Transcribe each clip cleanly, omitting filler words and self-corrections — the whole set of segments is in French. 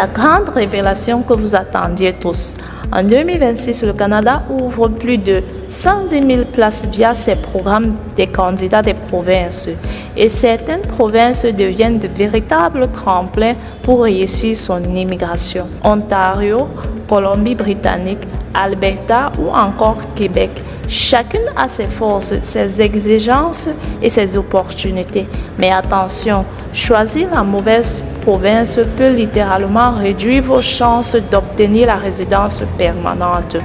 La grande révélation que vous attendiez tous. En 2026, le Canada ouvre plus de 110 000 places via ses programmes des candidats des provinces. Et certaines provinces deviennent de véritables tremplins pour réussir son immigration. Ontario, Colombie-Britannique, Alberta ou encore Québec. Chacune a ses forces, ses exigences et ses opportunités. Mais attention, choisir la mauvaise province peut littéralement réduire vos chances d'obtenir la résidence permanente.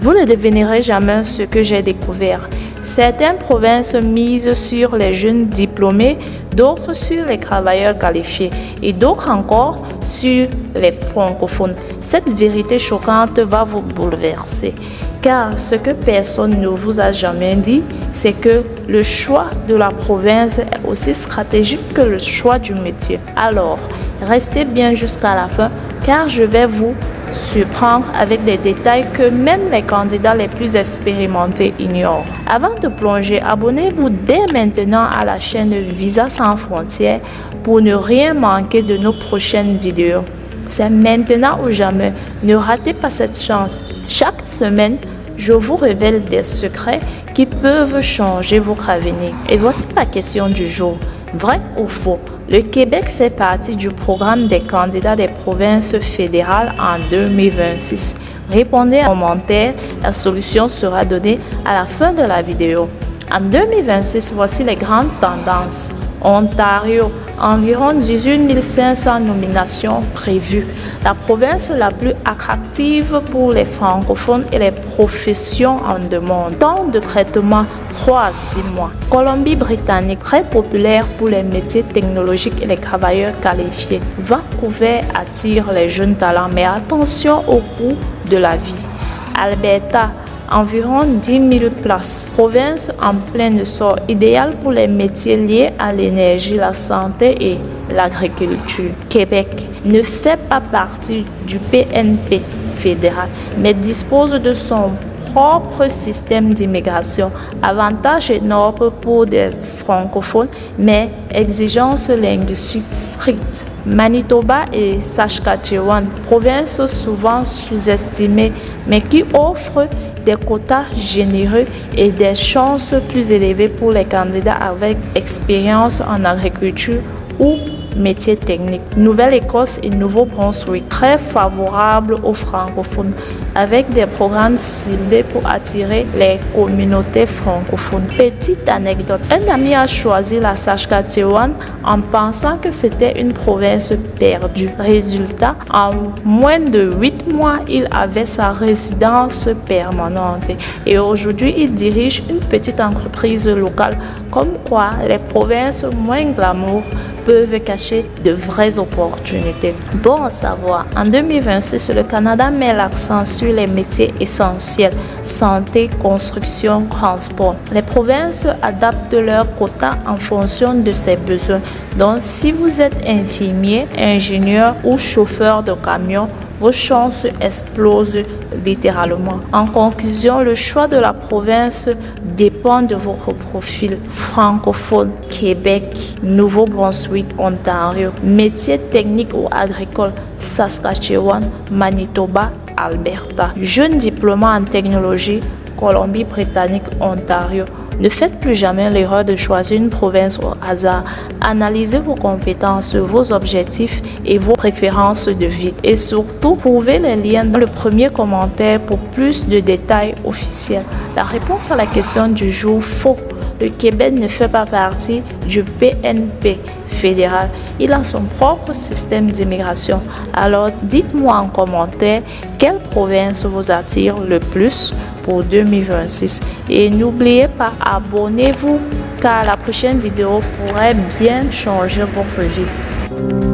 Vous ne devinerez jamais ce que j'ai découvert. Certaines provinces misent sur les jeunes diplômés, d'autres sur les travailleurs qualifiés et d'autres encore sur les francophones. Cette vérité choquante va vous bouleverser. Car ce que personne ne vous a jamais dit, c'est que le choix de la province est aussi stratégique que le choix du métier. Alors, restez bien jusqu'à la fin, car je vais vous surprendre avec des détails que même les candidats les plus expérimentés ignorent. Avant de plonger, abonnez-vous dès maintenant à la chaîne Visa sans frontières pour ne rien manquer de nos prochaines vidéos. C'est maintenant ou jamais. Ne ratez pas cette chance. Chaque semaine, je vous révèle des secrets qui peuvent changer votre avenir. Et voici la question du jour. Vrai ou faux? Le Québec fait partie du programme des candidats des provinces fédérales en 2026. Répondez en commentaire, la solution sera donnée à la fin de la vidéo. En 2026, voici les grandes tendances. Ontario, environ 18 500 nominations prévues. La province la plus attractive pour les francophones et les professions en demande. Temps de traitement 3 à 6 mois. Colombie-Britannique, très populaire pour les métiers technologiques et les travailleurs qualifiés. Vancouver attire les jeunes talents, mais attention au coût de la vie. Alberta, environ 10 000 places. Province en plein essor, idéale pour les métiers liés à l'énergie, la santé et l'agriculture. Québec ne fait pas partie du PNP fédéral, mais dispose de son propre système d'immigration. Avantages énormes pour des francophones, mais exigences linguistiques strictes. Manitoba et Saskatchewan, provinces souvent sous-estimées, mais qui offrent des quotas généreux et des chances plus élevées pour les candidats avec expérience en agriculture ou métiers techniques. Nouvelle-Écosse et Nouveau-Brunswick, très favorables aux francophones, avec des programmes ciblés pour attirer les communautés francophones. Petite anecdote, un ami a choisi la Saskatchewan en pensant que c'était une province perdue. Résultat, en moins de 8 mois, il avait sa résidence permanente et aujourd'hui, il dirige une petite entreprise locale. Comme quoi, les provinces moins glamour peuvent cacher de vraies opportunités. Bon à savoir, en 2026, le Canada met l'accent sur les métiers essentiels, santé, construction, transport. Les provinces adaptent leurs quotas en fonction de ses besoins. Donc, si vous êtes infirmier, ingénieur ou chauffeur de camion, vos chances explosent littéralement. En conclusion, le choix de la province dépend de votre profil. Francophone, Québec, Nouveau-Brunswick, Ontario. Métiers techniques ou agricoles, Saskatchewan, Manitoba, Alberta. Jeune diplômé en technologie, Colombie-Britannique, Ontario. Ne faites plus jamais l'erreur de choisir une province au hasard. Analysez vos compétences, vos objectifs et vos préférences de vie. Et surtout, trouvez les liens dans le premier commentaire pour plus de détails officiels. La réponse à la question du jour, faux. Le Québec ne fait pas partie du PNP fédéral. Il a son propre système d'immigration. Alors, dites-moi en commentaire quelle province vous attire le plus pour 2026. Et n'oubliez pas, abonnez-vous car la prochaine vidéo pourrait bien changer votre vie.